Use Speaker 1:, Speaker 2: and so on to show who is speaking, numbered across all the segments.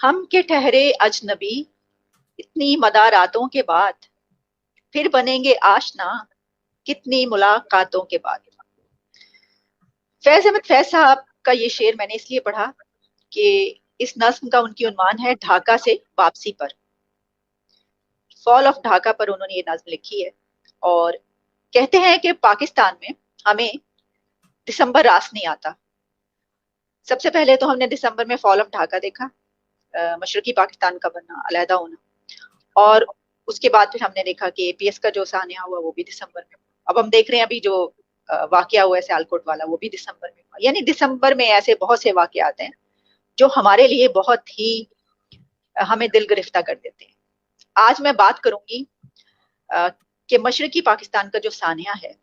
Speaker 1: हम के ठहरे अजनबी इतनी मदारातों के बाद, फिर बनेंगे आशना कितनी मुलाकातों के बाद। फैज अहमद फैज साहब का ये शेर मैंने इसलिए पढ़ा कि इस नज्म का उनकी उन्वान है ढाका से वापसी पर। फॉल ऑफ ढाका पर उन्होंने ये नज्म लिखी है और कहते हैं कि पाकिस्तान में हमें दिसंबर रास नहीं आता। सबसे पहले तो हमने दिसंबर में फॉल ऑफ ढाका देखा, मशरकी पाकिस्तान का बनना, अलहदा होना, और उसके बाद फिर हमने देखा कि एपीएस का जो सानिया हुआ वो भी दिसंबर में। अब हम देख रहे हैं अभी जो वाकया हुआ है सियालकोट वाला, वो भी दिसंबर में हुआ। यानी दिसंबर में ऐसे बहुत से वाकयात हैं जो हमारे लिए बहुत ही हमें दिल गिरफ्तार कर देते हैं। आज मैं बात करूंगी कि मशरकी पाकिस्तान का जो सानिया है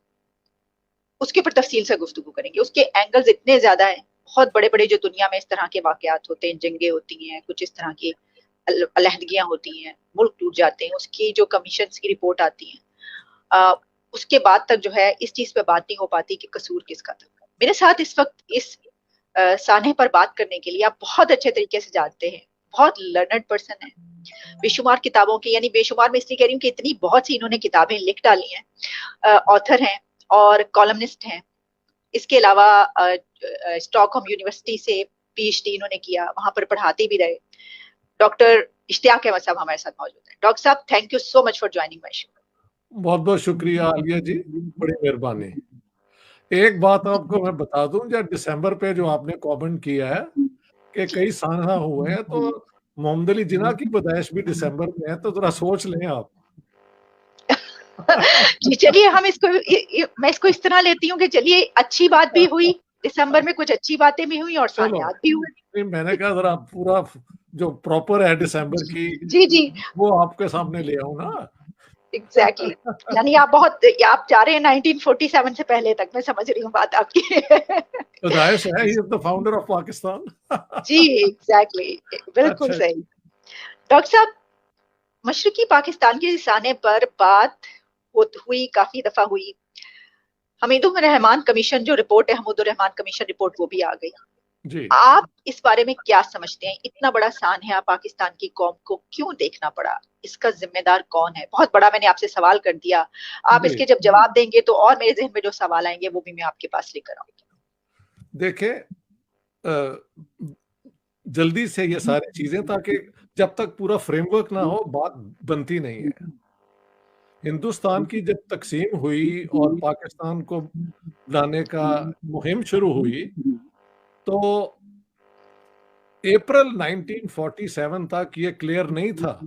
Speaker 1: उसके ऊपर तफसील से गुफ्तगू करेंगे। उसके एंगल्स इतने ज्यादा हैं, बहुत बड़े बड़े जो दुनिया में इस तरह के वाकयात होते हैं, जंगे होती हैं, कुछ इस तरह की अलहदगियां होती हैं, मुल्क टूट जाते हैं, उसकी जो कमीशन की रिपोर्ट आती है, उसके बाद तक जो है इस चीज पे बात नहीं हो पाती कि कसूर किसका था। मेरे साथ इस वक्त इस साने पर बात करने के लिए, आप बहुत अच्छे तरीके से जानते हैं, बहुत लर्नड पर्सन है, बेशुमार किताबों की, यानी बेशुमार मैं इसलिए कह रही हूँ कि इतनी बहुत सी इन्होंने किताबें लिख डाली हैं, ऑथर हैं और कॉलमनिस्ट हैं। इसके अलावा स्टॉकहोम यूनिवर्सिटी से पीएचडी इन्होंने किया, वहां पर पढ़ाते भी रहे। डॉक्टर इश्तियाक अहमद साहब हमारे साथ मौजूद हैं। डॉक्टर साहब, thank you so much for joining my show.
Speaker 2: बहुत बहुत शुक्रिया आलिया जी, बड़ी मेहरबानी। एक बात आपको मैं बता दूं, जब दिसंबर पे जो आपने कमेंट किया है कि कई सानहा हुए हैं, तो मोहम्मद अली जिन्ना की पैदाइश भी दिसंबर में है, तो जरा सोच लें आप।
Speaker 1: जी चलिए, हम इसको मैं इसको इस तरह लेती हूँ कि चलिए अच्छी बात भी हुई, दिसंबर में कुछ अच्छी बातें भी हुई और सानियात भी हुए।
Speaker 2: मैंने कहा जरा पूरा जो प्रॉपर है दिसंबर की
Speaker 1: जी जी,
Speaker 2: वो आपके सामने ले आऊं ना।
Speaker 1: एग्जैक्टली यानी आप जा रहे हैं 1947 से पहले तक, मैं समझ रही हूँ बात आपकी।
Speaker 2: पैदाइश है, he is the founder of Pakistan.
Speaker 1: जी एग्जैक्टली, बिल्कुल
Speaker 2: अच्छा।
Speaker 1: सही। डॉक्टर साहब, मशरकी पाकिस्तान के साने पर बात हुई, काफी दफा हुई। हमीदुर रहमान कमीशन जो रिपोर्ट है, हमीदुर रहमान कमीशन रिपोर्ट, वो भी आ गई
Speaker 2: जी।
Speaker 1: आप इस बारे में क्या समझते हैं? इतना बड़ा सानहा पाकिस्तान की कौम को क्यों देखना पड़ा? इसका जिम्मेदार कौन है? बहुत बड़ा मैंने आपसे सवाल कर दिया, आप इसके जब जवाब देंगे तो और मेरे जहन में जो सवाल आएंगे वो भी मैं आपके पास लेकर आऊंगी।
Speaker 2: देखिए, जल्दी से ये सारी चीजें, ताकि जब तक पूरा फ्रेमवर्क ना हो बात बनती नहीं है। हिंदुस्तान की जब तकसीम हुई और पाकिस्तान को लाने का मुहिम शुरू हुई, तो अप्रैल 1947 तक ये क्लियर नहीं था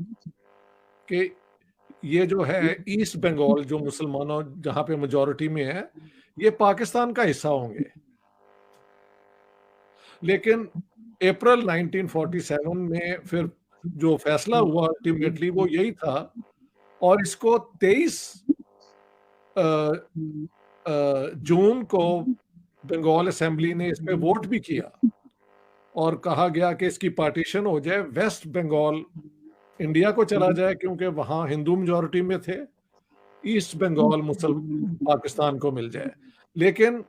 Speaker 2: कि ये जो है ईस्ट बंगाल, जो मुसलमानों जहां पे मेजॉरिटी में है, ये पाकिस्तान का हिस्सा होंगे। लेकिन अप्रैल 1947 में फिर जो फैसला हुआ अल्टीमेटली वो यही था, और इसको 23 जून को बंगाल असेंबली ने इस पे वोट भी किया और कहा गया कि इसकी पार्टीशन हो जाए, वेस्ट बंगाल इंडिया को चला जाए क्योंकि वहां हिंदू मेजॉरिटी में थे, ईस्ट बंगाल मुसलमान पाकिस्तान को मिल जाए। लेकिन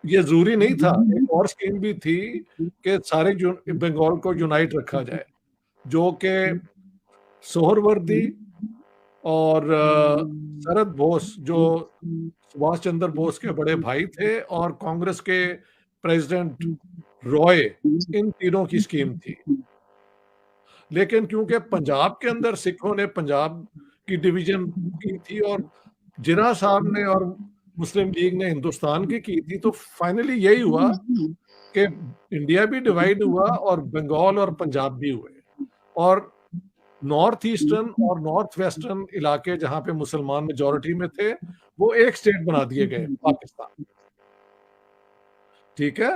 Speaker 2: ये जरूरी नहीं था, एक और स्कीम भी थी कि सारे बंगाल को यूनाइट रखा जाए, जो कि सोहरवर्दी और शरद बोस, जो सुभाष चंद्र बोस के बड़े भाई थे, और कांग्रेस के प्रेसिडेंट रॉय, इन तीनों की स्कीम थी। लेकिन क्योंकि पंजाब के अंदर सिखों ने पंजाब की डिवीजन की थी और जिन्ना साहब ने और मुस्लिम लीग ने हिंदुस्तान की थी, तो फाइनली यही हुआ कि इंडिया भी डिवाइड हुआ और बंगाल और पंजाब भी हुए, और नॉर्थ ईस्टर्न और नॉर्थ वेस्टर्न इलाके जहां पे मुसलमान मेजॉरिटी में थे वो एक स्टेट बना दिए गए, पाकिस्तान। ठीक है,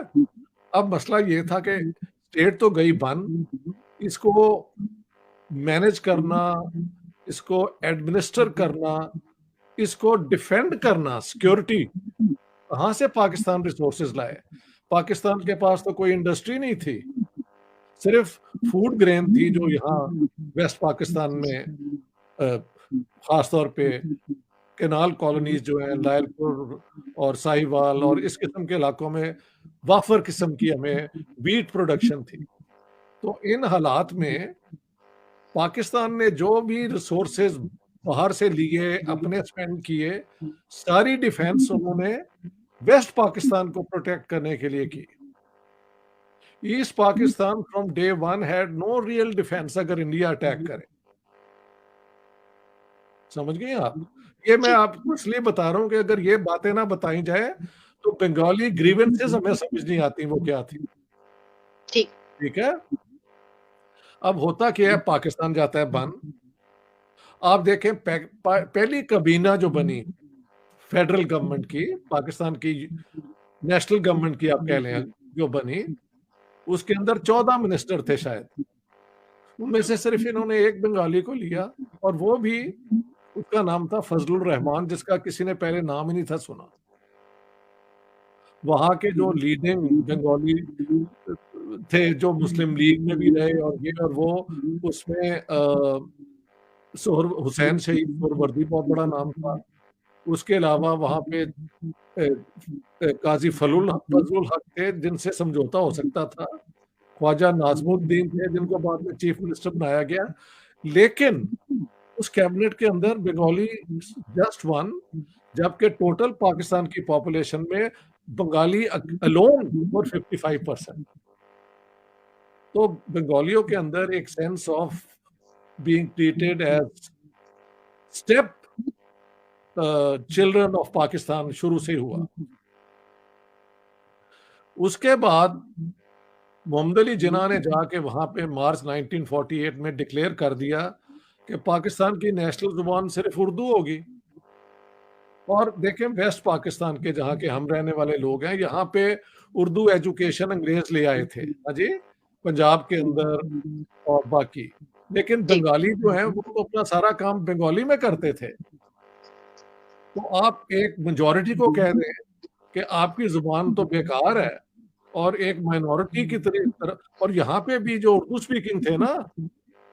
Speaker 2: अब मसला ये था कि स्टेट तो गई बन, इसको मैनेज करना, इसको एडमिनिस्टर करना, इसको डिफेंड करना, सिक्योरिटी, कहां से पाकिस्तान रिसोर्सेज लाए? पाकिस्तान के पास तो कोई इंडस्ट्री नहीं थी, सिर्फ फूड ग्रेन थी जो यहाँ वेस्ट पाकिस्तान में खासतौर पे केनाल कॉलोनीज जो हैं, लायलपुर और साहिवाल और इस किस्म के इलाकों में वाफर किस्म की हमें वीट प्रोडक्शन थी। तो इन हालात में पाकिस्तान ने जो भी रिसोर्सेज बाहर से लिए, अपने स्पेंड किए, सारी डिफेंस उन्होंने वेस्ट पाकिस्तान को प्रोटेक्ट करने के लिए की। East Pakistan from day one had no real defence अगर इंडिया अटैक करे। समझ गए आप? ये मैं
Speaker 1: जी
Speaker 2: आपको इसलिए बता रहा हूं कि अगर ये बातें ना बताई जाए तो बंगाली ग्रीवेंसेस हमें समझ नहीं आती वो क्या थी।
Speaker 1: ठीक।
Speaker 2: ठीक है, अब होता क्या है, पाकिस्तान जाता है बन। आप देखें पहली काबीना जो बनी फेडरल गवर्नमेंट की, पाकिस्तान की नेशनल गवर्नमेंट की आप कह लें जो बनी, उसके अंदर 14 मिनिस्टर थे शायद। उनमें से सिर्फ इन्होंने एक बंगाली को लिया, और वो भी उसका नाम था फजलुर रहमान, जिसका किसी ने पहले नाम ही नहीं था सुना। वहां के जो लीडिंग बंगाली थे, जो मुस्लिम लीग में भी रहे और ये और वो, उसमें सोहर हुसैन शहीद सोहरवर्दी बहुत बड़ा नाम था। उसके अलावा वहां पे काजी फजलुल हक थे, जिनसे समझौता हो सकता था। ख्वाजा नाजमुद्दीन थे, जिनको बाद में चीफ मिनिस्टर बनाया गया। लेकिन उस कैबिनेट के अंदर बंगाली जस्ट वन, जबकि टोटल पाकिस्तान की पॉपुलेशन में बंगाली अलोन और 55%। तो बंगालियों के अंदर एक sense of being treated as step children of Pakistan शुरू से हुआ। उसके बाद मोहम्मद अली जिन्ना ने जाके वहां पे मार्च 1948 में डिक्लेयर कर दिया कि पाकिस्तान की नेशनल जुबान सिर्फ उर्दू होगी। और देखें, वेस्ट पाकिस्तान के जहाँ के हम रहने वाले लोग हैं, यहाँ पे उर्दू एजुकेशन अंग्रेज ले आए थे, हाँ जी, पंजाब के अंदर और बाकी। लेकिन
Speaker 1: जी
Speaker 2: बंगाली जो है वो तो अपना सारा काम बंगाली में करते थे। तो आप एक मेजॉरिटी को कह दें कि आपकी जुबान तो बेकार है, और एक माइनॉरिटी की तरह, और यहाँ पे भी जो उर्दू स्पीकिंग थे ना,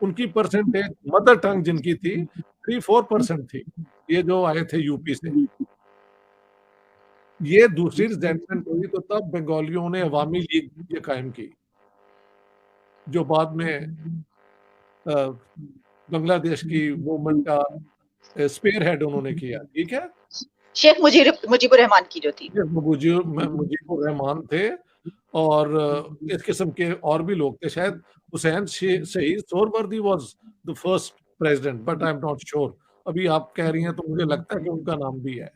Speaker 2: उनकी परसेंटेज मदर टंग जिनकी थी 3-4% थी, ये जो आए थे यूपी से। ये दूसरी रिजेंटमेंट हुई तो तब बंगालियों ने अवामी लीग ये कायम की, जो बाद में बांग्लादेश की मूवमेंट का स्पेयर हेड उन्होंने किया। ठीक है,
Speaker 1: शेख मुजीबुर रहमान की जो थी।
Speaker 2: मुजीबुर रहमान थे, और इस किस्म के और भी लोग थे। शायद Hussain Shaheed Suhrawardy was the first president, but I am not sure. अभी आप कह रही हैं तो मुझे लगता है कि उनका नाम भी है।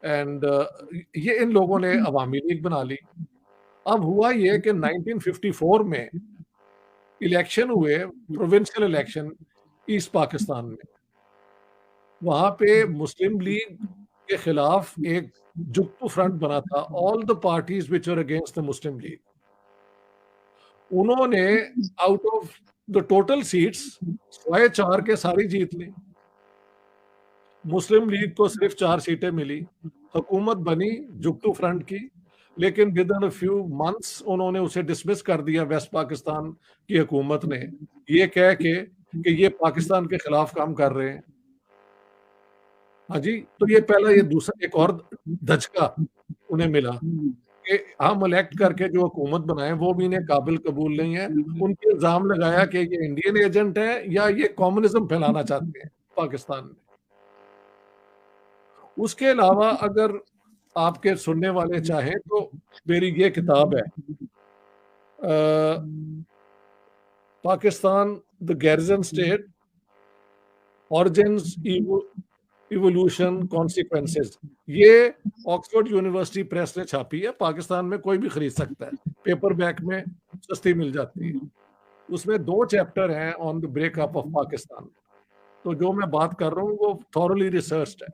Speaker 2: एंड ये इन लोगों ने अवामी लीग बना ली। अब हुआ ये कि 1954 में इलेक्शन हुए, प्रोविंशियल इलेक्शन ईस्ट पाकिस्तान में। वहां पे मुस्लिम लीग के खिलाफ एक जुक्तु फ्रंट बना था, all the parties which are against the Muslim League. उन्होंने out of the total seats 4 के सारी जीत ली। मुस्लिम लीग को सिर्फ 4 सीटें मिली। हुकूमत बनी जुक्तु फ्रंट की, लेकिन with in a few months उन्होंने उसे डिसमिस कर दिया, वेस्ट पाकिस्तान की हुकूमत ने, ये कह के कि ये पाकिस्तान के खिलाफ काम कर रहे हैं। हाँ जी, तो ये पहला, ये दूसरा एक और धचका उन्हें मिला कि हम इलेक्ट करके जो हुकूमत बनाए वो भी इन्हें काबिल कबूल नहीं है। उनके इल्जाम लगाया कि ये इंडियन एजेंट है या ये कम्युनिज्म फैलाना चाहते हैं पाकिस्तान में। उसके अलावा अगर आपके सुनने वाले चाहें तो मेरी ये किताब है, Pakistan the garrison state, origins, evolution, consequences. ये ऑक्सफोर्ड यूनिवर्सिटी प्रेस ने छापी है, पाकिस्तान में कोई भी खरीद सकता है, पेपर बैक में सस्ती मिल जाती है। उसमें 2 चैप्टर हैं on the breakup of Pakistan. तो जो मैं बात कर रहा हूँ वो थॉरली रिसर्च्ड है।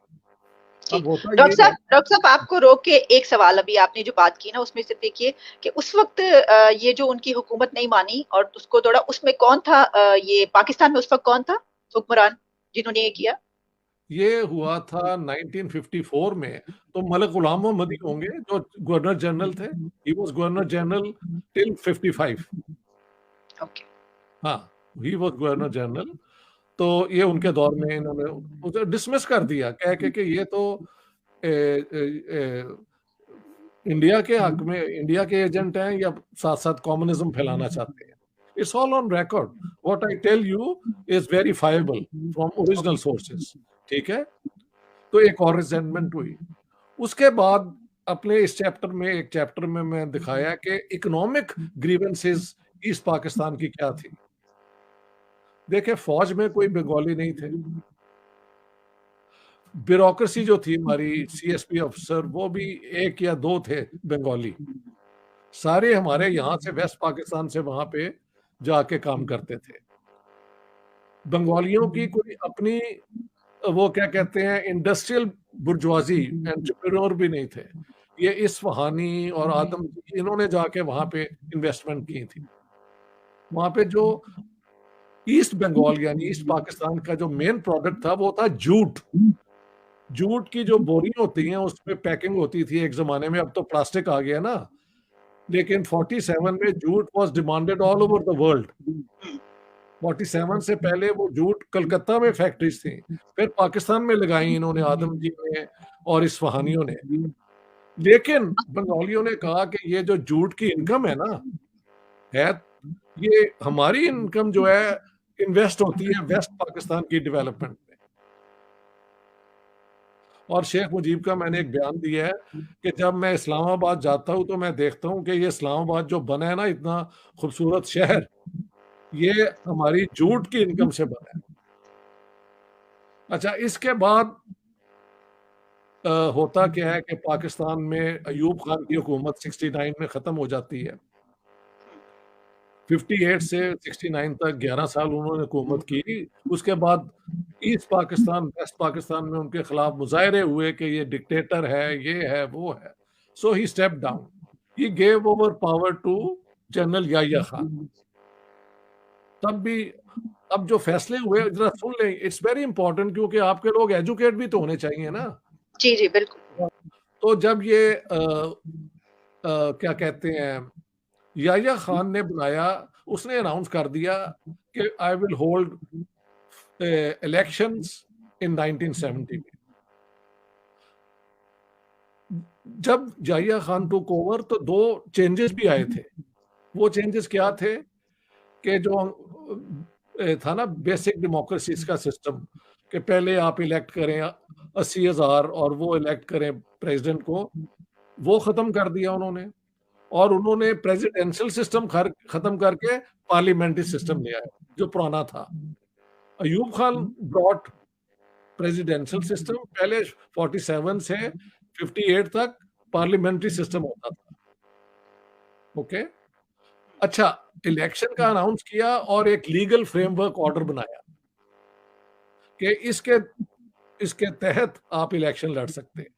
Speaker 2: अब होता ये है,
Speaker 1: डॉक्टर साहब आपको रोक के एक सवाल, अभी आपने जो बात की ना उसमें सिर्फ देखिए कि उस वक्त ये जो उनकी हुकूमत नहीं मानी और उसको तोड़ा, उसमें कौन था? ये पाकिस्तान में उस वक्त कौन था हुक्मरान जिन्होंने ये किया?
Speaker 2: ये हुआ था 1954 में। तो मलिक गुलाम मोहम्मद होंगे जो गवर्नर जनरल थे। He was governor general till 55।
Speaker 1: Okay.
Speaker 2: हाँ, ही वाज गवर्नर जनरल। तो ये उनके दौर में इन्होंने उसे डिसमिस कर दिया, कह के ये तो ए, ए, ए, इंडिया के हक में, इंडिया के एजेंट हैं या साथ साथ कम्युनिज्म फैलाना चाहते हैं। It's all on record. What I tell you is verifiable from original sources. ठीक है? तो एक और रिजेंटमेंट हुई। उसके बाद अपने इस एक चैप्टर में मैं दिखाया कि इकोनॉमिक ग्रीवेंसेस ईस्ट पाकिस्तान की क्या थी। देखे, फौज में कोई बंगाली नहीं थे। ब्यूरोक्रेसी जो थी हमारी, सीएसपी अफसर, वो भी 1 या 2 थे बंगाली। सारे हमारे यहाँ से वेस्ट पाकिस्तान से वहां पे जाके काम करते थे। बंगालियों की कोई अपनी, वो क्या कहते हैं, इंडस्ट्रियल बुर्जुआजी, एंटरप्रेन्योर भी नहीं थे। ये इस्फहानी और आदम, इन्होंने जाके वहां पे इन्वेस्टमेंट की थी। वहां पे जो ईस्ट बंगाल यानी ईस्ट पाकिस्तान का जो मेन प्रोडक्ट था वो था जूट। जूट की जो बोरी होती हैं उसमें पैकिंग होती थी एक जमाने में, अब तो प्लास्टिक आ गया ना, लेकिन 47 में jute was demanded all over the world. 47 से पहले वो जूट कलकत्ता में फैक्ट्रीज थी, फिर पाकिस्तान में लगाई इन्होंने, आदम जी ने और इस्फहानियों ने। लेकिन बंगालियों ने कहा कि ये जो जूट की इनकम है ना, है ये हमारी इनकम जो है इन्वेस्ट होती है वेस्ट पाकिस्तान की डेवलपमेंट में। और शेख मुजीब का मैंने एक बयान दिया है कि जब मैं इस्लामाबाद जाता हूं तो मैं देखता हूं कि ये इस्लामाबाद जो बना है ना, इतना खूबसूरत शहर, ये हमारी जूट की इनकम से बना है। अच्छा, इसके बाद होता क्या है कि पाकिस्तान में अयूब खान की हुकूमत 69 में खत्म हो जाती है। 58 से 69 तक 11 साल उन्होंने हुकूमत की। उसके बाद ईस्ट पाकिस्तान, वेस्ट पाकिस्तान में उनके खिलाफ मुजाहरे हुए कि ये डिक्टेटर है, ये है, वो है। So he step down, he gave over power to general Yahya Khan. तब भी अब जो फैसले हुए जरा सुन लें, इट्स वेरी इंपॉर्टेंट, क्योंकि आपके लोग एजुकेट भी तो होने चाहिए ना।
Speaker 1: जी जी बिल्कुल।
Speaker 2: तो जब ये क्या कहते हैं, याह्या खान ने बनाया, उसने अनाउंस कर दिया कि I will hold elections in 1970 में। जब याह्या खान टूक ओवर तो 2 चेंजेस भी आए थे। वो चेंजेस क्या थे कि जो था ना बेसिक डेमोक्रेसी का सिस्टम, कि पहले आप इलेक्ट करें 80,000 और वो इलेक्ट करें प्रेसिडेंट को, वो खत्म कर दिया उन्होंने। और उन्होंने प्रेसिडेंशियल सिस्टम खत्म करके पार्लियामेंट्री सिस्टम ले आए जो पुराना था। Ayub Khan brought presidential system, पहले 47 से 58 तक पार्लियामेंट्री सिस्टम होता था। ओके, अच्छा, इलेक्शन का अनाउंस किया और एक लीगल फ्रेमवर्क ऑर्डर बनाया कि इसके तहत आप इलेक्शन लड़ सकते हैं।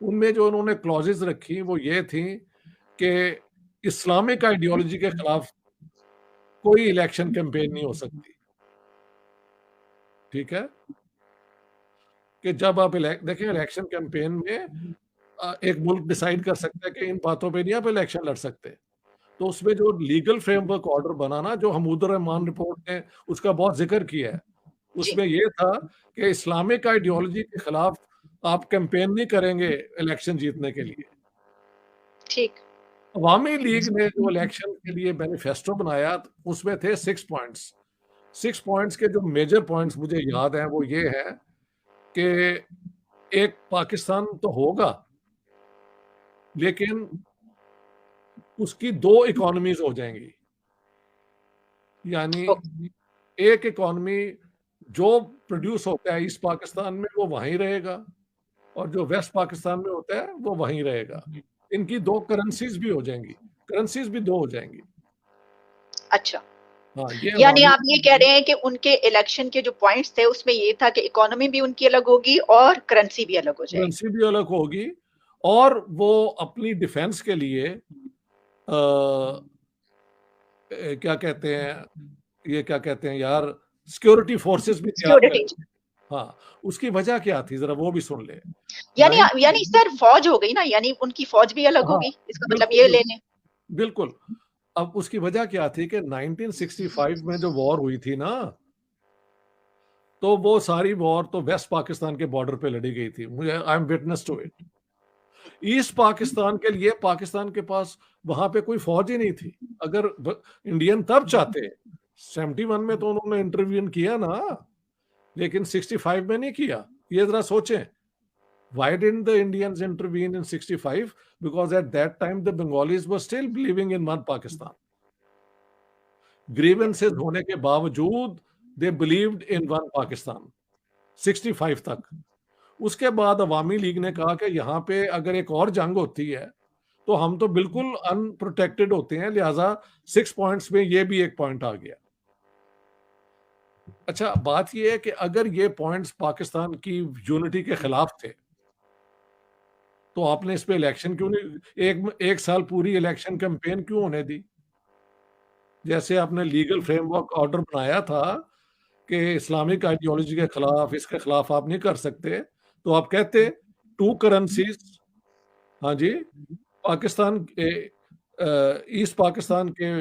Speaker 2: उनमें जो उन्होंने क्लॉजेस रखी वो ये थी कि इस्लामिक आइडियोलॉजी के खिलाफ कोई इलेक्शन कैंपेन नहीं हो सकती। ठीक है, कि जब आप देखें इलेक्शन कैंपेन में एक मुल्क डिसाइड कर सकता है कि इन बातों पे नहीं आप इलेक्शन लड़ सकते। तो उसमें जो लीगल फ्रेमवर्क ऑर्डर बना ना, जो हमूदुर रहमान रिपोर्ट ने उसका बहुत जिक्र किया है, उसमें ये था कि इस्लामिक आइडियोलॉजी के खिलाफ आप कैंपेन नहीं करेंगे इलेक्शन जीतने के लिए।
Speaker 1: ठीक।
Speaker 2: अवामी लीग ने जो इलेक्शन के लिए मैनिफेस्टो बनाया उसमें थे 6 पॉइंट्स। 6 पॉइंट्स के जो मेजर पॉइंट्स मुझे याद हैं वो ये है कि एक पाकिस्तान तो होगा, लेकिन उसकी 2 इकोनॉमीज हो जाएंगी। यानी एक इकोनॉमी जो प्रोड्यूस होता है ईस्ट पाकिस्तान में वो वहीं रहेगा, और जो वेस्ट पाकिस्तान में होता है वो वहीं रहेगा। इनकी 2 करेंसीज भी हो जाएंगी, करेंसीज भी 2 हो जाएंगी।
Speaker 1: अच्छा,
Speaker 2: हाँ,
Speaker 1: यानी आप ये कह रहे हैं कि उनके इलेक्शन के जो पॉइंट्स थे उसमें ये था कि इकोनॉमी भी उनकी अलग होगी और करेंसी भी अलग हो जाएगी।
Speaker 2: करेंसी भी अलग होगी, और वो अपनी डिफेंस के लिए क्या कहते हैं, ये क्या कहते हैं यार, सिक्योरिटी फोर्सेस भी तैयार करें। हाँ, उसकी वजह क्या थी जरा वो भी सुन ले।
Speaker 1: यानी सर फौज हो गई ना, यानी उनकी फौज भी अलग होगी, इसका मतलब ये ले लें।
Speaker 2: बिल्कुल। अब उसकी वजह क्या थी कि 1965 में जो वॉर हुई थी ना, तो वो सारी वॉर तो वेस्ट पाकिस्तान के बॉर्डर पे लड़ी गई थी। मुझे I am witness to it. East Pakistan के लिए पाकिस्तान के पास वहां पे कोई फौज ही नहीं थी। अगर इंडियन तब चाहते, 71 में तो उन्होंने इंटरव्यून किया ना, लेकिन 65 में नहीं किया। ये जरा सोचें, why didn't the Indians intervene in 65? Because at that time the Bengalis were still believing in one Pakistan. Grievances होने के बावजूद they believed in one Pakistan 65 तक। उसके बाद अवामी लीग ने कहा कि यहाँ पे अगर एक और जंग होती है तो हम तो बिल्कुल अनप्रोटेक्टेड होते हैं, लिहाजा 6 पॉइंट्स में ये भी एक पॉइंट आ गया। अच्छा, बात ये है कि अगर ये पॉइंट्स पाकिस्तान की यूनिटी के खिलाफ थे तो आपने इस पे इलेक्शन क्यों नहीं, एक साल पूरी इलेक्शन कैंपेन क्यों होने दी? जैसे आपने लीगल फ्रेमवर्क ऑर्डर बनाया था कि इस्लामिक आइडियोलॉजी के खिलाफ, इसके खिलाफ आप नहीं कर सकते, तो आप कहते 2 करेंसीज, हाँ जी, पाकिस्तान के ईस्ट पाकिस्तान के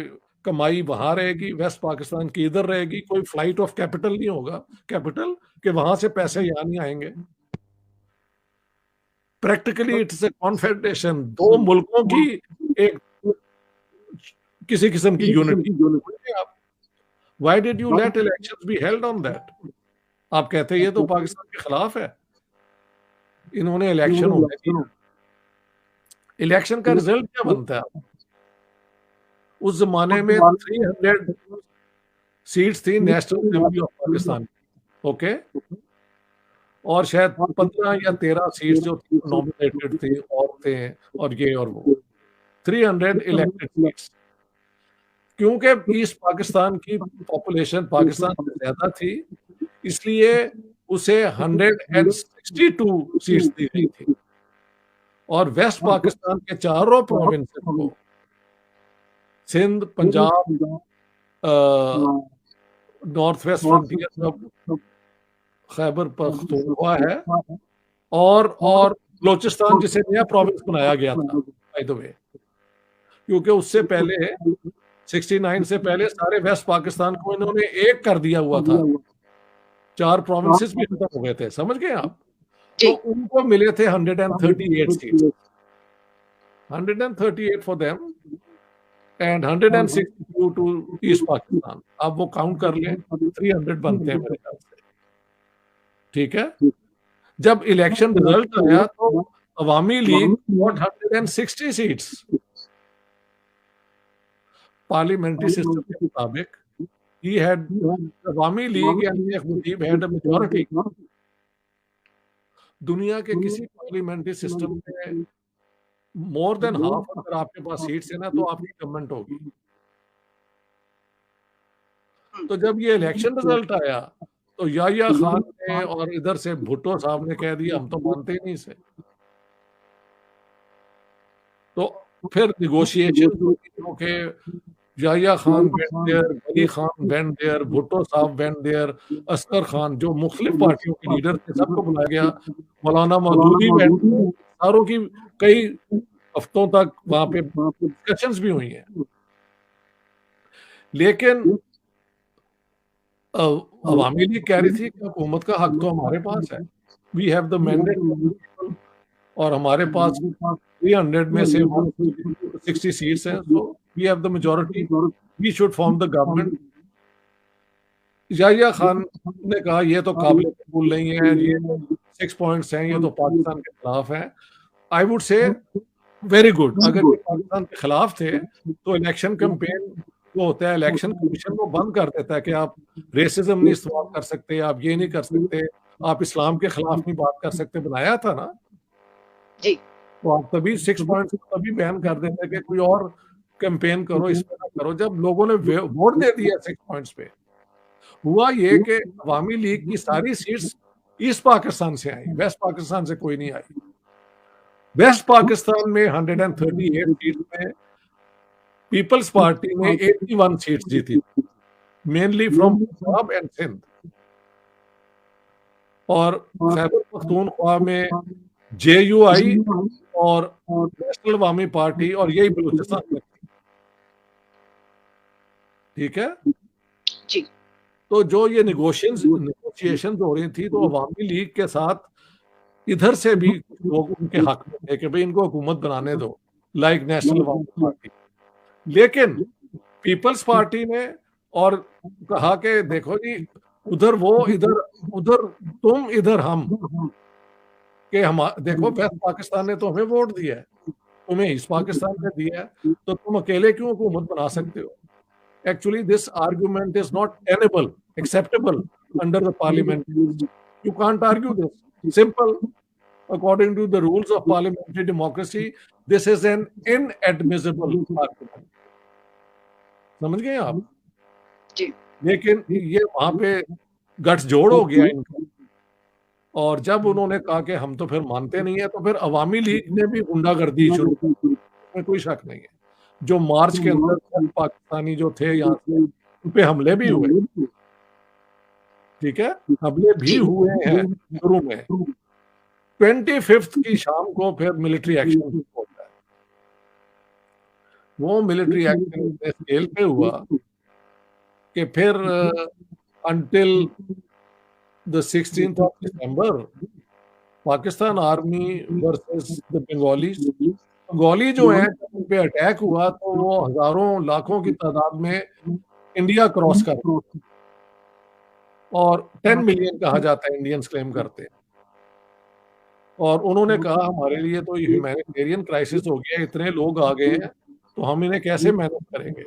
Speaker 2: कमाई वहां रहेगी, वेस्ट पाकिस्तान की इधर रहेगी, कोई फ्लाइट ऑफ कैपिटल नहीं होगा, कैपिटल के वहां से पैसे यहाँ नहीं आएंगे। प्रैक्टिकली इट्स ए कॉन्फेडरेशन, 2 मुल्कों की एक किसी किस्म की unity. Why did you let elections be held on that? आप कहते ये तो पाकिस्तान के खिलाफ है। इन्होंने इलेक्शन होने दिया। इलेक्शन का रिजल्ट क्या बनता है? उस जमाने में 300 सीट्स थी national assembly of Pakistan, okay, और शायद 15 या 13 सीट जो नॉमिनेटेड थे औरतें और ये और वो, 300 इलेक्टेड सीट्स। क्योंकि ईस्ट पाकिस्तान की पॉपुलेशन पाकिस्तान से ज्यादा थी, इसलिए उसे 162 सीट्स दी गई थी। और वेस्ट पाकिस्तान के चारों प्रोविंसेस को, Sindh, Punjab, north west frontier, सब खैबर पख्तूनख्वा है, और बलोचिस्तान जिसे नया प्रोविंस बनाया गया था बाय द वे, क्योंकि उससे पहले 69 से पहले सारे वेस्ट पाकिस्तान को इन्होंने एक कर दिया हुआ था, 4 प्रोविंसेस भी खत्म हो गए थे, समझ गए आप? तो उनको मिले थे 138 seats, 138 for them and 162 to east Pakistan. अब वो काउंट कर लें, 300 बनते हैं मेरे ख्याल से, ठीक है। जब इलेक्शन रिजल्ट आया तो Awami League got 160 seats. Parliamentary system के मुताबिक he had Awami League and Sheikh Mujib had a majority। दुनिया के किसी पार्लियामेंट्री सिस्टम में मोर देन हाफ अगर आपके पास सीट्स है ना तो आपकी गवर्नमेंट होगी। तो जब ये इलेक्शन रिजल्ट आया तो याहिया खान ने और इधर से भुट्टो साहब ने कह दिया हम तो मानते ही नहीं इसे। तो फिर निगोशिएशन के Yahya Khan went there, Ghani Khan went there, Bhutto sahab went there, Asghar Khan जो मुख्तलिफ पार्टियों के लीडर थे सबको बुलाया गया, मौलाना मौदूदी वेंट देयर, सारों की कई हफ्तों तक वहां पे डिस्कशंस भी हुई हैं। लेकिन अवामी लीग कह रही थी कि हुकूमत का हक तो हमारे पास है, वी हैव द मैंडेट, और हमारे पास 300 में से 160 सीट्स हैं, so we have the majority, we should form the government. Yahya Khan ने कहा ये तो काबिल कबूल नहीं है, ये 6 पॉइंट्स हैं, ये तो पाकिस्तान के खिलाफ है। I would say very good, अगर ये पाकिस्तान के खिलाफ थे तो इलेक्शन कैंपेन वो होता है, इलेक्शन कमीशन वो बंद कर देता है कि आप रेसिज्म नहीं इस्तेमाल कर सकते, आप ये नहीं कर सकते, आप इस्लाम के खिलाफ नहीं बात कर सकते, बनाया था ना
Speaker 1: जी।
Speaker 2: तो आप तभी 6 पॉइंट्स तभी बैन कर देते कि कोई और कैंपेन करो, इस पर करो। जब लोगों ने वोट दे दिया 6 पॉइंट्स पे, हुआ ये कि अवामी लीग की सारी सीट्स ईस्ट पाकिस्तान से आई, वेस्ट पाकिस्तान से कोई नहीं आई। वेस्ट पाकिस्तान में 138 सीट में पीपल्स पार्टी ने 81 सीट्स जीती, mainly from Punjab and Sindh, और खैबर पख्तूनख्वा में JUI और नेशनल अवामी पार्टी और यही बलूचिस्तान में, ठीक है
Speaker 1: जी।
Speaker 2: तो जो ये निगोशिएशंस हो रही थी तो अवामी लीग के साथ इधर से भी लोग उनके हक में थे कि भाई इनको हुकूमत बनाने दो, लाइक नेशनल अवामी पार्टी। लेकिन पीपल्स पार्टी ने और कहा कि देखो जी, उधर वो, इधर उधर तुम, इधर हम, कि हम देखो वेस्ट पाकिस्तान ने तो हमें वोट दिया है, तुम्हें ईस्ट पाकिस्तान ने दिया है, तो तुम अकेले क्यों हुकूमत बना सकते हो? Actually, this argument is not tenable, acceptable under the parliament. You can't argue this. Simple. According to the rules of parliamentary democracy, this is an inadmissible argument. समझ गए आप?
Speaker 1: जी।
Speaker 2: लेकिन ये वहां पे गठजोड़ हो गया इनका, और जब उन्होंने कहा कि हम तो फिर मानते नहीं है, तो फिर अवामी लीग ने भी गुंडागर्दी शुरू की, इसमें कोई शक नहीं है। जो मार्च के अंदर पाकिस्तानी जो थे यहाँ से, उन पे हमले भी हुए, ठीक है, हमले भी हुए हैं शुरू में। 25 की शाम को फिर मिलिट्री एक्शन होता है। वो मिलिट्री एक्शन इतने स्केल पे हुआ कि फिर until the 16th of December Pakistan army versus the Bengali जो है, उन पे अटैक हुआ तो वो हजारों लाखों की तादाद में इंडिया क्रॉस कर, और 10 मिलियन कहा जाता है, इंडियंस क्लेम करते हैं। और उन्होंने कहा हमारे लिए तो ह्यूमैनिटेरियन क्राइसिस हो गया, इतने लोग आ गए हैं तो हम इन्हें कैसे मैनेज करेंगे।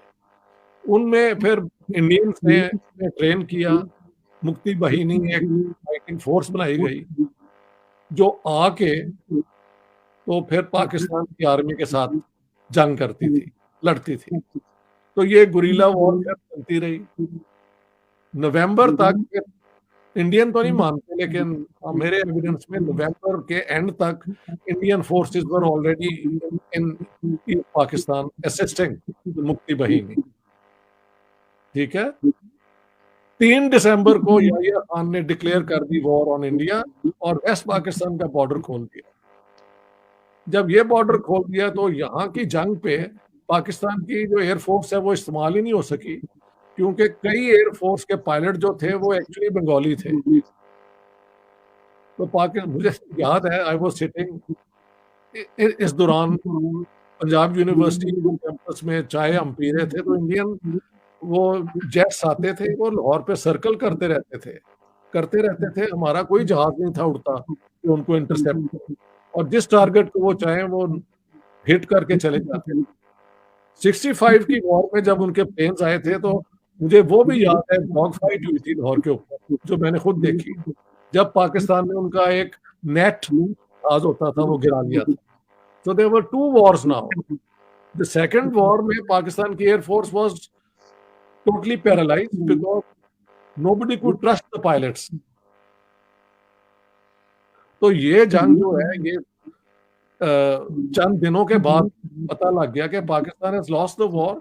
Speaker 2: उनमें फिर इंडियंस ने ट्रेन किया, मुक्ति बाहिनी एक फाइटिंग फोर्स बनाई गई जो आके तो फिर पाकिस्तान की आर्मी के साथ जंग करती थी, लड़ती थी। तो ये गुरिल्ला वॉर चलती रही नवंबर तक। इंडियन तो नहीं मानते, लेकिन मेरे एविडेंस में नवंबर के एंड तक Indian forces were already in Pakistan assisting मुक्ति बाहिनी, ठीक है। 3 दिसंबर को याहिया खान ने डिक्लेयर कर दी वॉर ऑन इंडिया और वेस्ट पाकिस्तान का बॉर्डर खोल दिया। जब ये बॉर्डर खोल दिया तो यहाँ की जंग पे पाकिस्तान की जो एयरफोर्स है वो इस्तेमाल ही नहीं हो सकी, क्योंकि कई एयरफोर्स के पायलट जो थे वो एक्चुअली बंगाली थे। तो पाकिस्तान, मुझे याद है, आई वाज सिटिंग इस दौरान पंजाब यूनिवर्सिटी कैंपस में चाय हम पी रहे थे, तो इंडियन वो जेट्स आते थे, वो लाहौर पे सर्कल करते रहते थे। हमारा कोई जहाज नहीं था उड़ता कि उनको इंटरसेप्ट करें, और जिस टारगेट को वो चाहे वो हिट करके चले जाते। 65 की वॉर में जब उनके प्लेन्स आए थे तो मुझे वो भी याद है, डॉग फाइट हुई थी लाहौर के ऊपर, जो मैंने खुद देखी, जब पाकिस्तान ने उनका एक नेट जहाज होता था वो गिरा दिया था। So there were 2 wars now. The second war में पाकिस्तान की air force was totally paralyzed because nobody could trust the pilots. तो ये जंग जो है, ये चंद दिनों के बाद पता लग गया कि Pakistan has lost the war